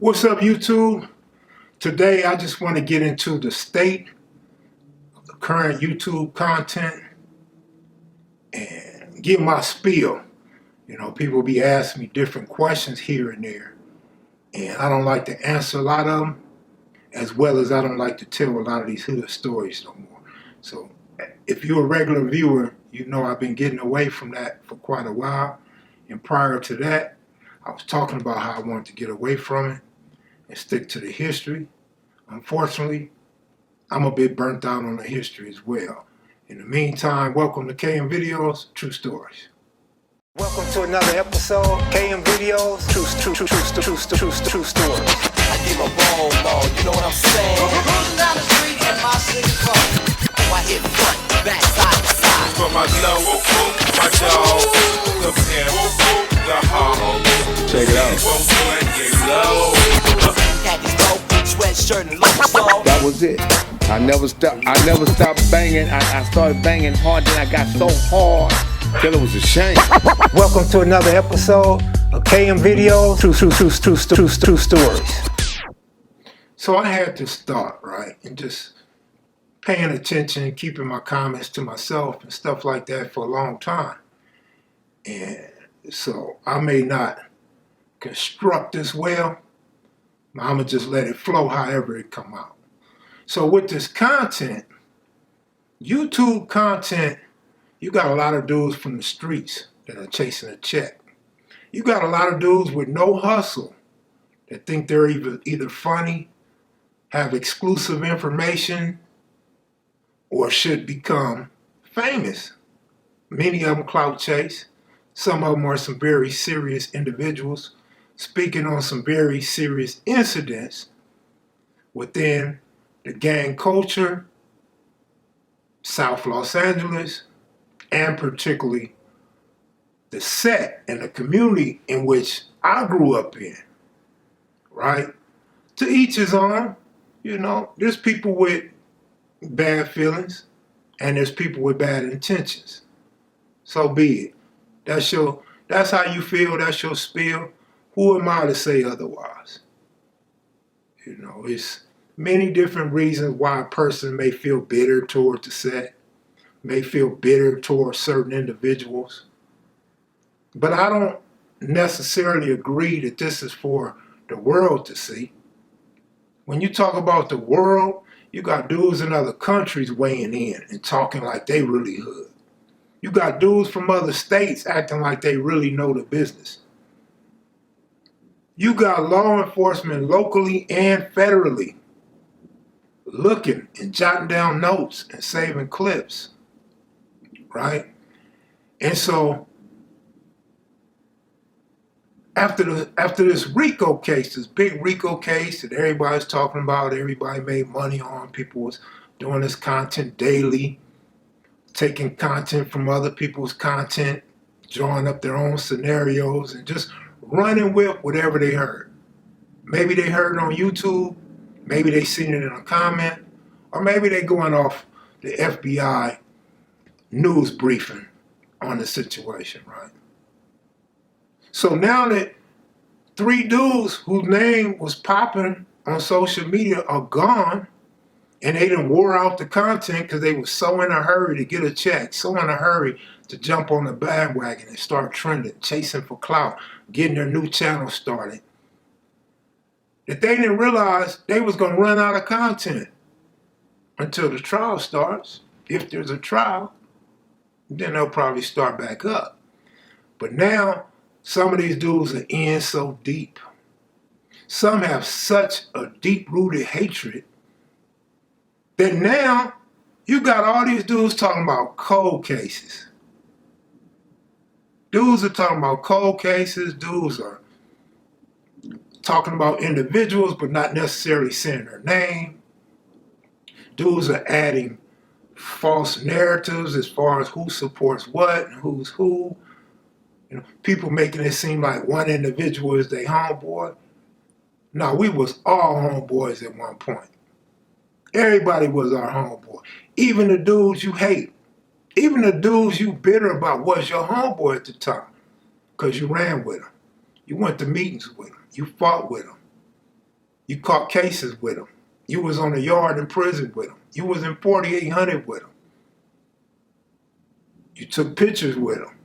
What's up, YouTube? Today I just want to get into the state of the current YouTube content and give my spiel. People be asking me different questions here and there, and I don't like to answer a lot of them, as well as I don't like to tell a lot of these hood stories no more. So if you're a regular viewer, you know I've been getting away from that for quite a while, and prior to that, I was talking about how I wanted to get away from it and stick to the history. Unfortunately, I'm a bit burnt out on the history as well. In the meantime, welcome to KM Videos, True Stories. Welcome to another episode, KM Videos, True Stories. I get my bone on, you know what I'm saying? Rolling down the street in my city car. I hit front, back, side to side. For my love, my dog, the pimp, the hog. Check it out. Sweatshirt and low song. That was it. I never stopped banging. I started banging hard, then I got so hard till it was a shame. Welcome to another episode of KM Videos, True Stories. So I had to start, right, and just paying attention, keeping my comments to myself and stuff like that for a long time. And so I may not construct this well, I'ma just let it flow however it come out. So with this content, YouTube content, you got a lot of dudes from the streets that are chasing a check. You got a lot of dudes with no hustle that think they're either funny, have exclusive information, or should become famous. Many of them clout chase. Some of them are some very serious individuals speaking on some very serious incidents within the gang culture, South Los Angeles, and particularly the set and the community in which I grew up in, right? To each his own, there's people with bad feelings and there's people with bad intentions. So be it. That's how you feel, that's your spiel. Who am I to say otherwise? It's many different reasons why a person may feel bitter towards the set, may feel bitter towards certain individuals. But I don't necessarily agree that this is for the world to see. When you talk about the world, you got dudes in other countries weighing in and talking like they really hood. You got dudes from other states acting like they really know the business. You got law enforcement locally and federally looking and jotting down notes and saving clips, right? And so after this RICO case, this big RICO case that everybody's talking about, everybody made money on, people was doing this content daily, taking content from other people's content, drawing up their own scenarios and just running with whatever they heard. Maybe they heard it on YouTube, maybe they seen it in a comment, or maybe they going off the FBI news briefing on the situation, right? So now that 3 dudes whose name was popping on social media are gone, and they done wore out the content because they were so in a hurry to get a check, so in a hurry to jump on the bandwagon and start trending, chasing for clout, getting their new channel started, that they didn't realize they was going to run out of content until the trial starts. If there's a trial, then they'll probably start back up. But now, some of these dudes are in so deep. Some have such a deep-rooted hatred that now you got all these dudes talking about cold cases. Dudes are talking about cold cases. Dudes are talking about individuals but not necessarily saying their name. Dudes are adding false narratives as far as who supports what and who's who. People making it seem like one individual is their homeboy. No, we was all homeboys at one point. Everybody was our homeboy. Even the dudes you hate. Even the dudes you bitter about was your homeboy at the time. Because you ran with them. You went to meetings with them. You fought with them. You caught cases with them. You was on the yard in prison with them. You was in 4800 with them. You took pictures with them.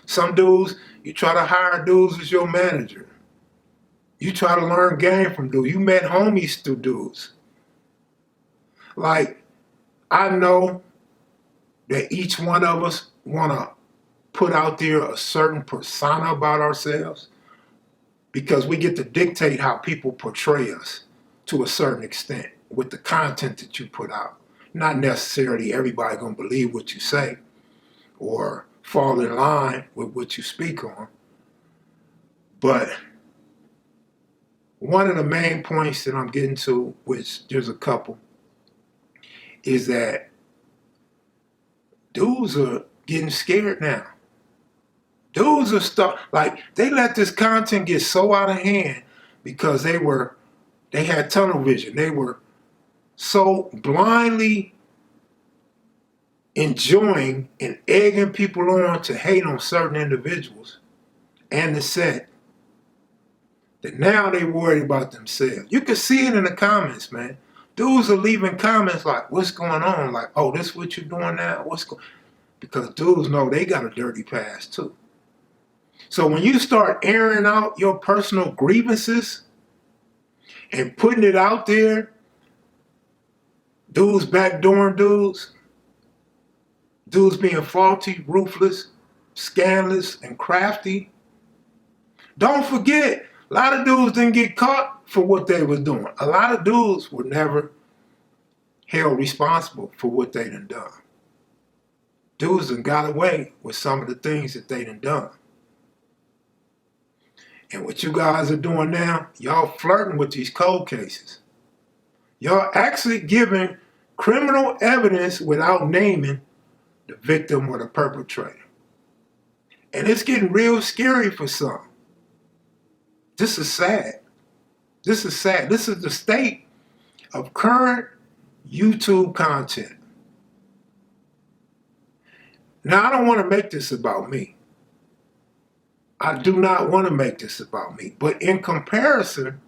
Some dudes, you try to hire dudes as your manager. You try to learn game from dudes. You met homies through dudes. Like, I know that each one of us want to put out there a certain persona about ourselves because we get to dictate how people portray us to a certain extent with the content that you put out. Not necessarily everybody gonna believe what you say or fall in line with what you speak on. But one of the main points that I'm getting to, which there's a couple, is that dudes are getting scared now. Dudes are they let this content get so out of hand because they had tunnel vision. They were so blindly enjoying and egging people on to hate on certain individuals and the set that now they worried about themselves. You can see it in the comments, man. Dudes are leaving comments like, what's going on? Like, oh, this what you doing now? Because dudes know they got a dirty past too. So when you start airing out your personal grievances and putting it out there, dudes backdooring dudes being faulty, ruthless, scandalous, and crafty. Don't forget, a lot of dudes didn't get caught for what they was doing. A lot of dudes were never held responsible for what they done done. Dudes done got away with some of the things that they done done. And what you guys are doing now, y'all flirting with these cold cases. Y'all actually giving criminal evidence without naming the victim or the perpetrator. And it's getting real scary for some. This is sad. This is sad. This is the state of current YouTube content. Now, I don't want to make this about me. I do not want to make this about me. But in comparison,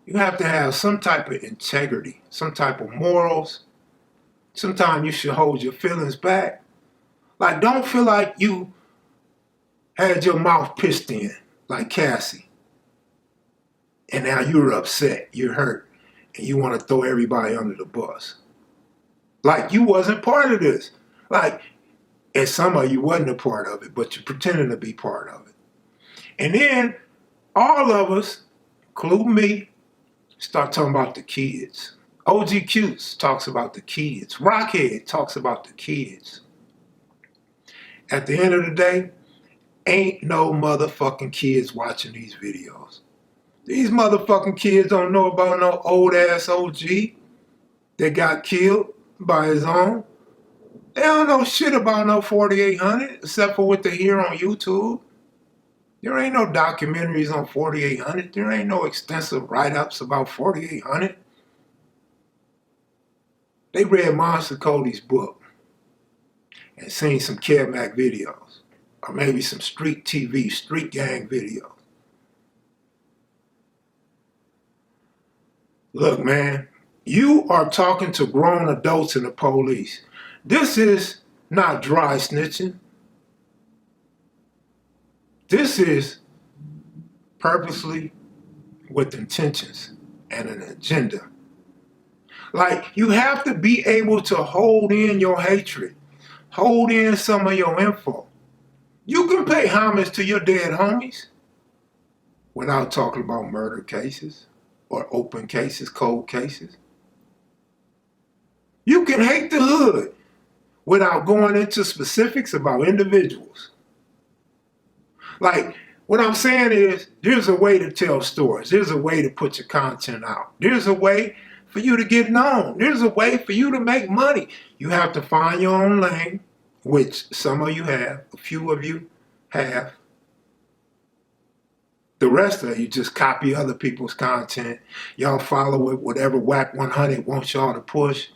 you have to have some type of integrity, some type of morals. Sometimes you should hold your feelings back. Like, don't feel like you had your mouth pissed in, like Cassie. And now you're upset, you're hurt, and you want to throw everybody under the bus. Like you wasn't part of this. Like, and some of you wasn't a part of it, but you're pretending to be part of it. And then all of us, including me, start talking about the kids. OG Cutes talks about the kids. Rockhead talks about the kids. At the end of the day, ain't no motherfucking kids watching these videos. These motherfucking kids don't know about no old ass OG that got killed by his own. They don't know shit about no 4800 except for what they hear on YouTube. There ain't no documentaries on 4800. There ain't no extensive write-ups about 4800. They read Monster Cody's book and seen some Kev Mac videos or maybe some street TV, street gang videos. Look, man, you are talking to grown adults and the police. This is not dry snitching. This is purposely with intentions and an agenda. Like, you have to be able to hold in your hatred, hold in some of your info. You can pay homage to your dead homies without talking about murder cases or open cases, cold cases. You can hate the hood without going into specifics about individuals. Like, what I'm saying is, there's a way to tell stories. There's a way to put your content out. There's a way for you to get known. There's a way for you to make money. You have to find your own lane, which some of you have, a few of you have. The rest of you just copy other people's content. Y'all follow it, whatever Whack 100 wants y'all to push.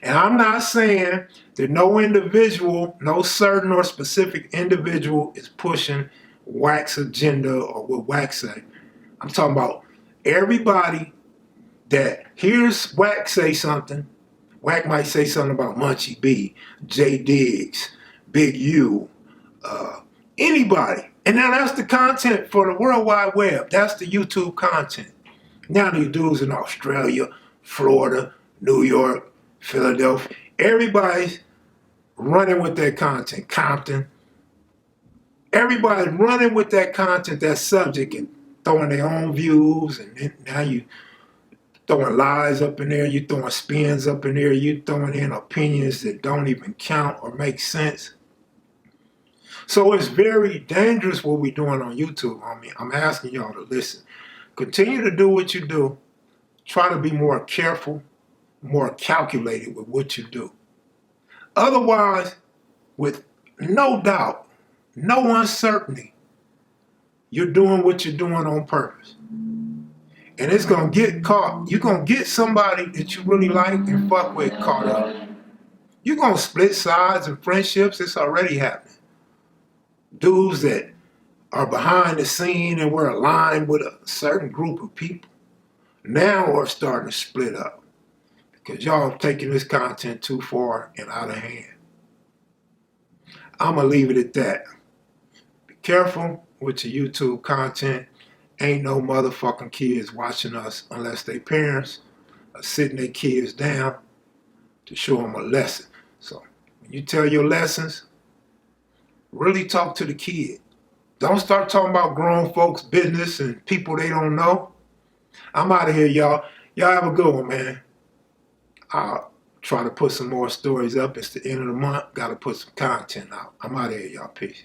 And I'm not saying that no individual, no certain or specific individual is pushing Whack's agenda or what Whack say. I'm talking about everybody that hears Wack say something. Wack might say something about Munchie B, J Diggs, Big U, anybody. And now that's the content for the World Wide Web. That's the YouTube content. Now these dudes in Australia, Florida, New York, Philadelphia, everybody's running with that content. Compton. Everybody's running with that content, that subject, and throwing their own views. And then now you throwing lies up in there, you throwing spins up in there, you throwing in opinions that don't even count or make sense. So it's very dangerous what we're doing on YouTube. I mean, I'm asking y'all to listen. Continue to do what you do. Try to be more careful, more calculated with what you do. Otherwise, with no doubt, no uncertainty, you're doing what you're doing on purpose. And it's going to get caught. You're going to get somebody that you really like and fuck with caught up. You're going to split sides and friendships. It's already happening. Dudes that are behind the scene and were aligned with a certain group of people now are starting to split up because y'all have taken this content too far and out of hand. I'm going to leave it at that. Be careful with your YouTube content. Ain't no motherfucking kids watching us unless they parents are sitting their kids down to show them a lesson. So when you tell your lessons, really talk to the kid. Don't start talking about grown folks' business and people they don't know. I'm out of here, y'all. Y'all have a good one, man. I'll try to put some more stories up. It's the end of the month. Got to put some content out. I'm out of here, y'all. Peace.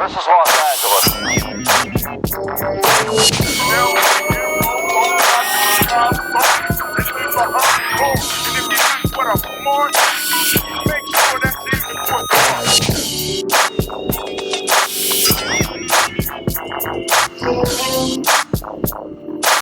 This is Los Angeles. Make sure that